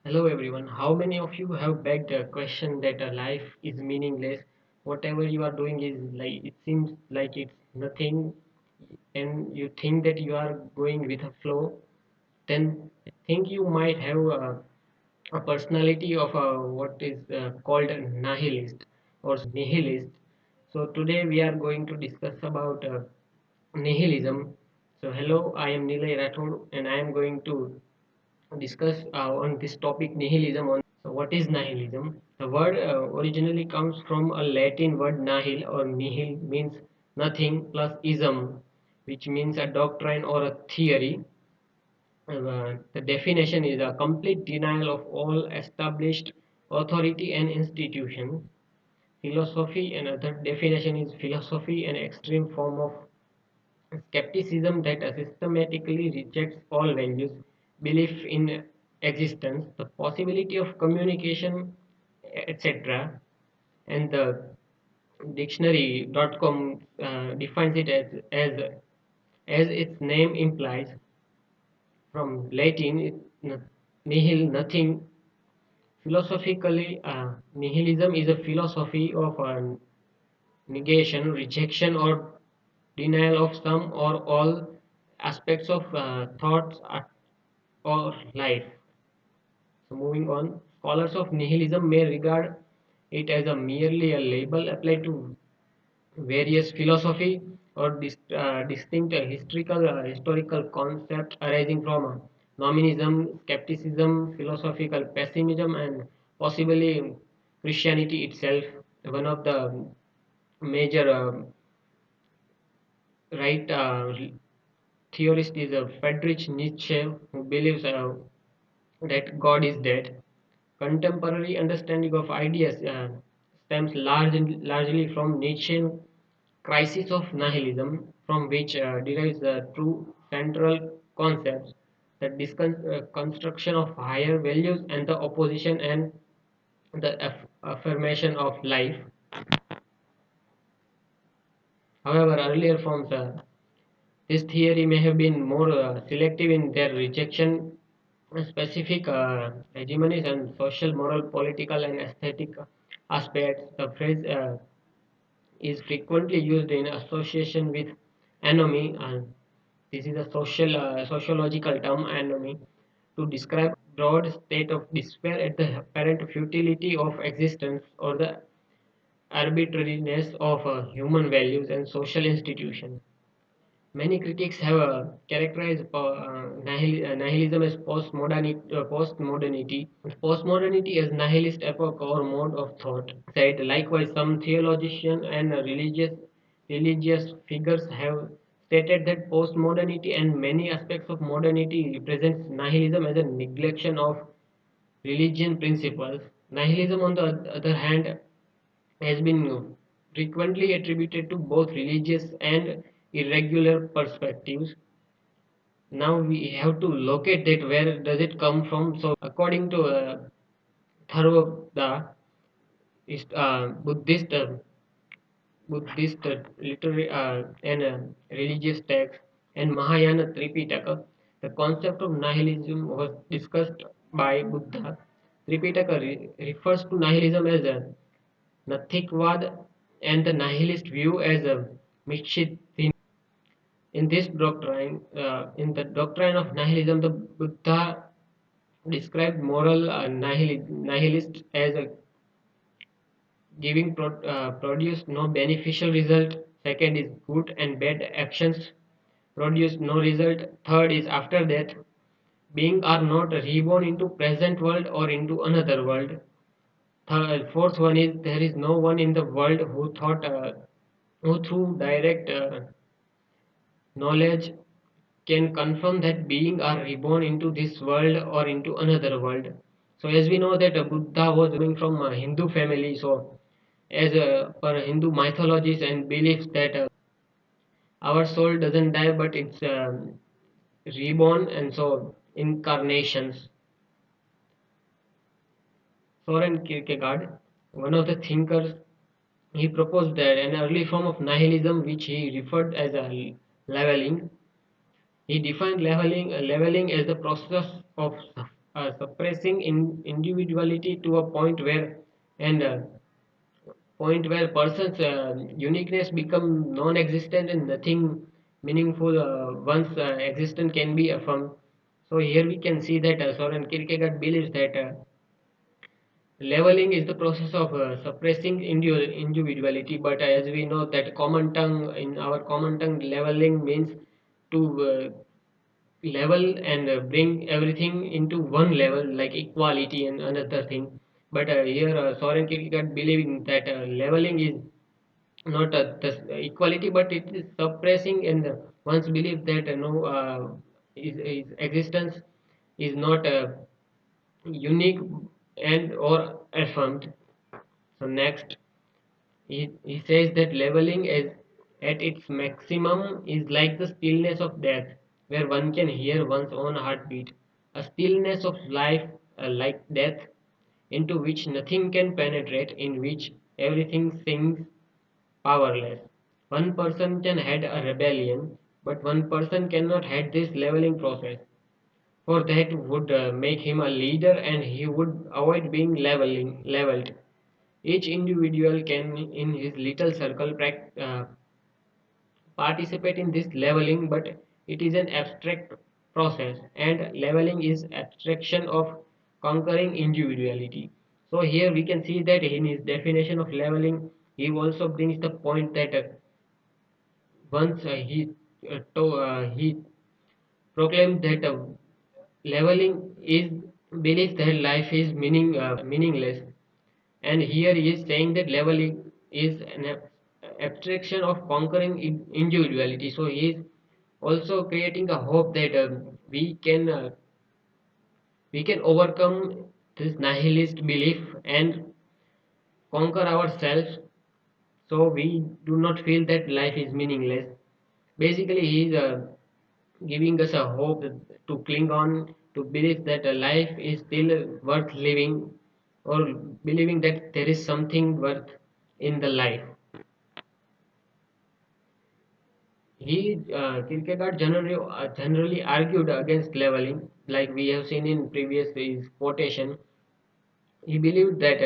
Hello everyone. How many of you have begged a question that a life is meaningless? Whatever you are doing is like it seems like it's nothing, and you think that you are going with a flow. Then think you might have a personality of a what is called a nihilist or nihilist. So today we are going to discuss about nihilism. So hello, I am Nilay Rathod, and I am going to discuss on this topic nihilism. So what is nihilism? The word originally comes from a Latin word nihil, or nihil means nothing, plus ism, which means a doctrine or a theory. The definition is a complete denial of all established authority and institution. Philosophy, another definition is philosophy, an extreme form of skepticism that systematically rejects all values, belief in existence, the possibility of communication, etc. And the dictionary.com defines it as its name implies, from Latin nihil, nothing. Philosophically, nihilism is a philosophy of negation, rejection, or denial of some or all aspects of thoughts or life. So, moving on, scholars of nihilism may regard it as a merely a label applied to various philosophy or distinct historical concepts arising from nominalism, skepticism, philosophical pessimism, and possibly Christianity itself. One of the major right theorist is Friedrich Nietzsche, who believes that God is dead. Contemporary understanding of ideas stems largely from Nietzsche's crisis of nihilism, from which derives the true central concepts, the construction of higher values and the opposition and the affirmation of life. However, earlier forms this theory may have been more selective in their rejection of specific hegemonies and social, moral, political, and aesthetic aspects. The phrase is frequently used in association with anomy, and this is a sociological term, anomy, to describe broad state of despair at the apparent futility of existence or the arbitrariness of human values and social institutions. Many critics have characterized nihilism as postmodernity. Postmodernity is nihilist epoch or mode of thought. Said likewise, some theologians and religious figures have stated that postmodernity and many aspects of modernity represents nihilism as a neglection of religion principles. Nihilism, on the other hand, has been frequently attributed to both religious and irregular perspectives. Now we have to locate that where does it come from. So according to Tharvada, is Buddhist literary and religious texts, and Mahayana Tripitaka, the concept of nihilism was discussed by Buddha. Tripitaka refers to nihilism as a Nathikvad and the nihilist view as a Mishithin. In the doctrine of nihilism, the Buddha described moral nihilists as a produce no beneficial result. Second is good and bad actions produce no result. Third is after death, being are not reborn into present world or into another world. Fourth one is there is no one in the world who through direct knowledge can confirm that being are reborn into this world or into another world. So as we know that Buddha was coming from a Hindu family, so as per Hindu mythologies and beliefs that our soul doesn't die but it's reborn, and so incarnations. Soren Kierkegaard, one of the thinkers, he proposed that an early form of nihilism which he referred as a leveling. He defined leveling as the process of suppressing individuality to a point where person's uniqueness become non-existent and nothing meaningful once existent can be affirmed. So here we can see that Soren Kierkegaard believes that leveling is the process of suppressing individuality, but as we know that common tongue in our common tongue, leveling means to level and bring everything into one level, like equality and another thing. But here Soren Kierkegaard believing that leveling is not the equality, but it is suppressing and one's belief that no his existence is not unique and or affirmed. So next, he says that leveling is at its maximum is like the stillness of death, where one can hear one's own heartbeat. A stillness of life, like death, into which nothing can penetrate, in which everything sings powerless. One person can head a rebellion, but one person cannot head this leveling process, for that would make him a leader and he would avoid being leveled. Each individual can, in his little circle, participate in this leveling, but it is an abstract process, and leveling is abstraction of conquering individuality. So here we can see that in his definition of leveling, he also brings the point that once he proclaimed that leveling is belief that life is meaningless, and here he is saying that leveling is an abstraction of conquering individuality. So he is also creating a hope that we can overcome this nihilist belief and conquer ourselves, so we do not feel that life is meaningless. Basically he is giving us a hope to cling on to believe that life is still worth living, or believing that there is something worth in the life. Kierkegaard generally argued against leveling, like we have seen in previous his quotation. He believed that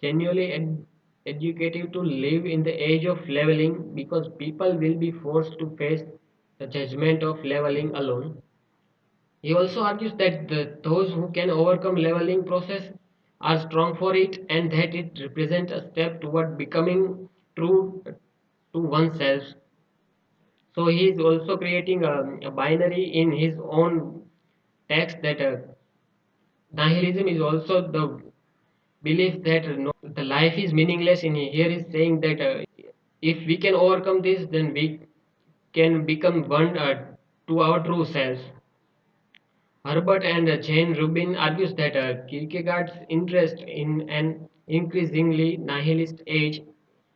genuinely educative to live in the age of leveling, because people will be forced to face the judgment of leveling alone. He also argues that those who can overcome leveling process are strong for it, and that it represents a step toward becoming true to oneself. So he is also creating a binary in his own text that nihilism is also the belief that no, the life is meaningless. In here is saying that if we can overcome this, then we can become one to our true selves. Herbert and Jane Rubin argues that Kierkegaard's interest in an increasingly nihilist age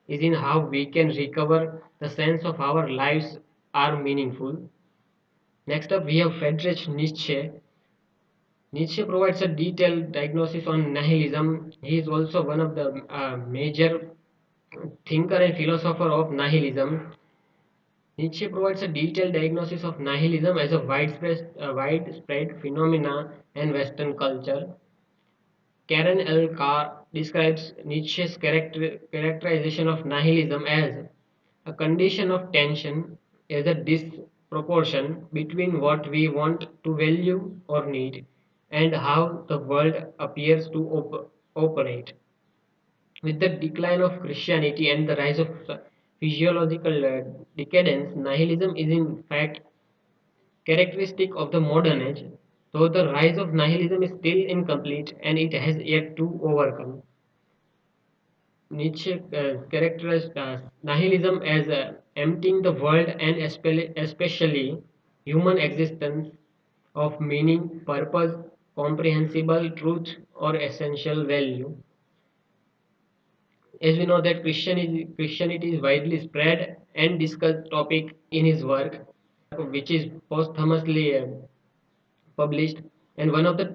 is in how we can recover the sense of our lives are meaningful. Next up, we have Friedrich Nietzsche. Nietzsche provides a detailed diagnosis on nihilism. He is also one of the major thinker and philosopher of nihilism. Nietzsche provides a detailed diagnosis of nihilism as a widespread phenomena in Western culture. Karen L. Carr describes Nietzsche's characterization of nihilism as a condition of tension, as a disproportion between what we want to value or need and how the world appears to operate. With the decline of Christianity and the rise of physiological decadence, nihilism is in fact characteristic of the modern age, though the rise of nihilism is still incomplete and it has yet to overcome. Nietzsche characterized nihilism as emptying the world and especially human existence of meaning, purpose, comprehensible truth, or essential value. As we know that Christianity is widely spread and discussed topic in his work, which is posthumously published, and one of the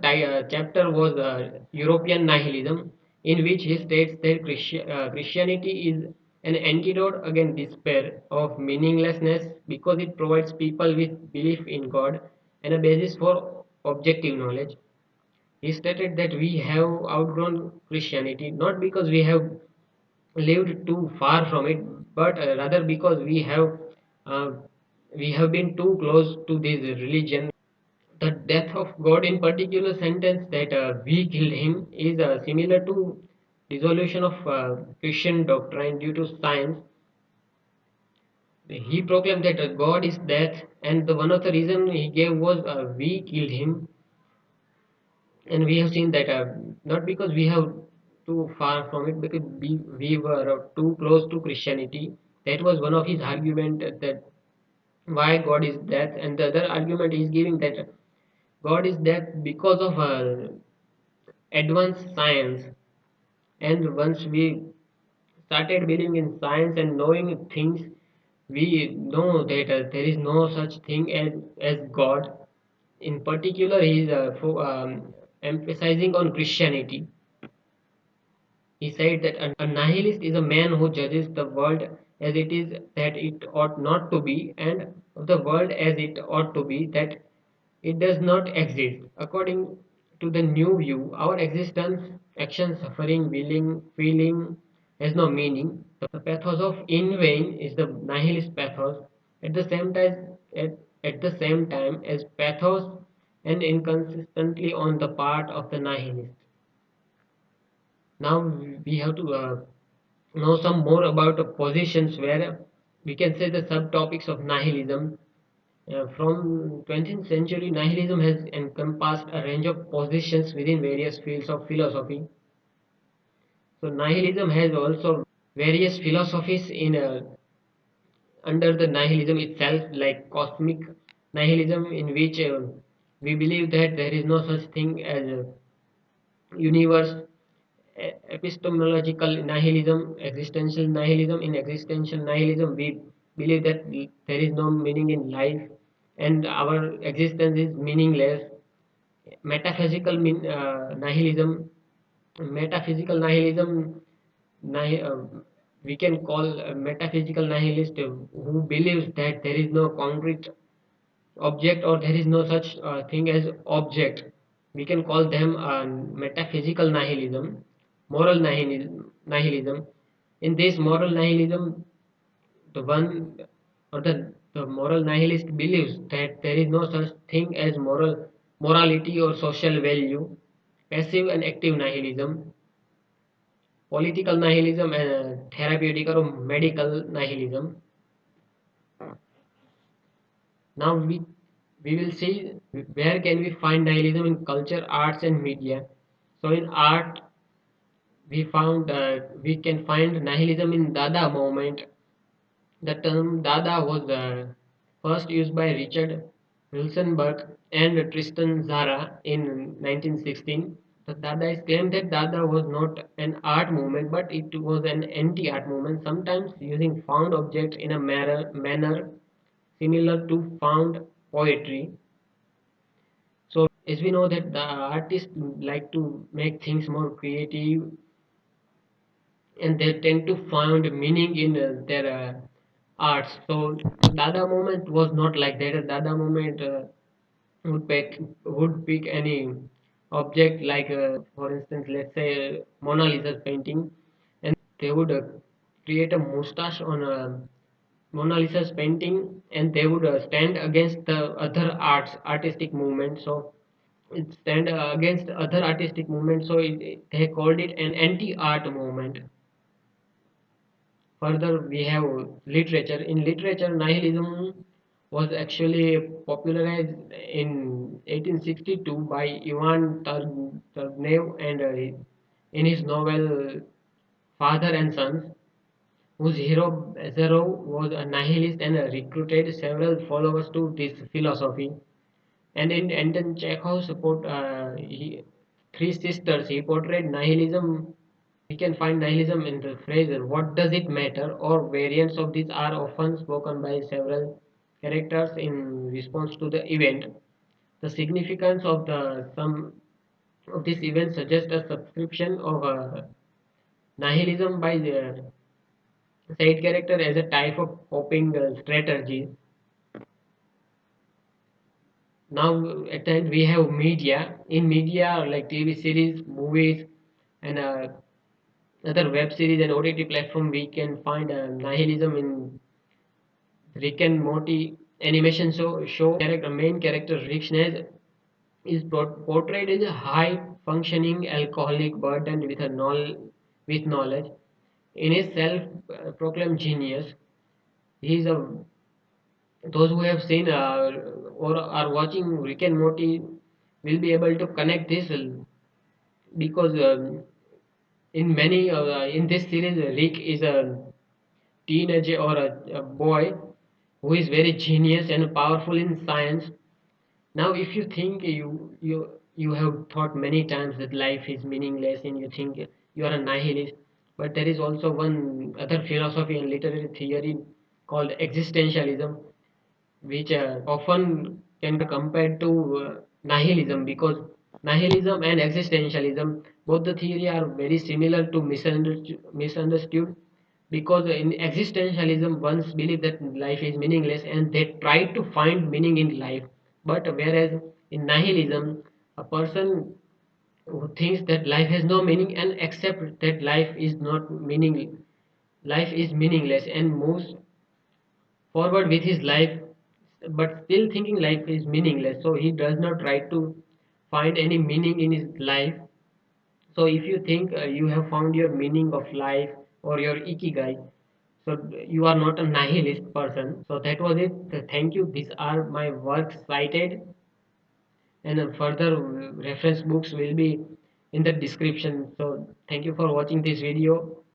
chapter was European nihilism, in which he states that Christianity is an antidote against despair of meaninglessness, because it provides people with belief in God and a basis for objective knowledge. He stated that we have outgrown Christianity not because we have lived too far from it, but rather because uh, we have been too close to this religion. The death of God, in particular, sentence that we killed him is similar to dissolution of Christian doctrine due to science. He proclaimed that God is death, and the one of the reason he gave was we killed him, and we have seen that not because we have too far from it, because we were too close to Christianity. That was one of his argument that why God is death, and the other argument he is giving that God is death because of advanced science. And once we started believing in science and knowing things, we know that there is no such thing as God. In particular, he is emphasizing on Christianity. He said that a nihilist is a man who judges the world as it is that it ought not to be, and the world as it ought to be that it does not exist. According to the new view, our existence, action, suffering, willing, feeling has no meaning. The pathos of in vain is the nihilist pathos. At the same time, at the same time as pathos and inconsistently on the part of the nihilist. Now we have to know some more about the positions where we can say the subtopics of nihilism. From 20th century, nihilism has encompassed a range of positions within various fields of philosophy. So nihilism has also various philosophies in under the nihilism itself, like cosmic nihilism, in which we believe that there is no such thing as a universe. Epistemological nihilism, existential nihilism. In existential nihilism, we believe that there is no meaning in life and our existence is meaningless. Metaphysical nihilism. Metaphysical nihilism, nihi- uh, we can call a metaphysical nihilist who believes that there is no concrete object or there is no such thing as object. We can call them metaphysical nihilism. Moral nihilism. In this moral nihilism, the one or the moral nihilist believes that there is no such thing as morality or social value. Passive and active nihilism, political nihilism, and therapeutic or medical nihilism. Now we will see where can we find nihilism in culture, arts, and media. So in art, we can find nihilism in Dada movement. The term Dada was first used by Richard Wilsonberg and Tristan Zara in 1916. The Dadaists claimed that Dada was not an art movement, but it was an anti-art movement, sometimes using found objects in a manner similar to found poetry. So, as we know that the artists like to make things more creative, and they tend to find meaning in their arts. So, Dada movement was not like that. Dada movement would pick any object like, for instance, let's say Mona Lisa's painting, and they would create a mustache on Mona Lisa's painting, and they would stand against the other artistic movement. So it stand against other artistic movement. So they called it an anti-art movement. Further, we have literature. In literature, nihilism was actually popularized in 1862 by Ivan Turgenev and in his novel Father and Sons, whose hero Zero was a nihilist and recruited several followers to this philosophy. And in Anton Chekhov's Three Sisters, he portrayed nihilism. We can find nihilism in the phrase "What does it matter?" or variants of these are often spoken by several characters in response to the event. The significance of the some of these events suggests a subscription of nihilism by the side character as a type of coping strategy. Now at the end we have media. In media like TV series, movies, and other web series and OTT platform, we can find nihilism in Rick and Morty animation show. Character main character Rick is portrayed as a high functioning alcoholic burdened with with knowledge. In his self proclaimed genius, he is a those who have seen or are watching Rick and Morty will be able to connect this because in this series Rick is a teenager or a boy who is very genius and powerful in science. Now if you think you have thought many times that life is meaningless and you think you are a nihilist, but there is also one other philosophy and literary theory called existentialism, which often can be compared to nihilism, because nihilism and existentialism, both the theory are very similar to misunderstood, because in existentialism one's believe that life is meaningless and they try to find meaning in life, but whereas in nihilism a person who thinks that life has no meaning and accept that life is meaningless and moves forward with his life, but still thinking life is meaningless, so he does not try to find any meaning in his life. So if you think you have found your meaning of life or your ikigai, so you are not a nihilist person. So that was it. Thank you. These are my works cited, and further reference books will be in the description. So thank you for watching this video.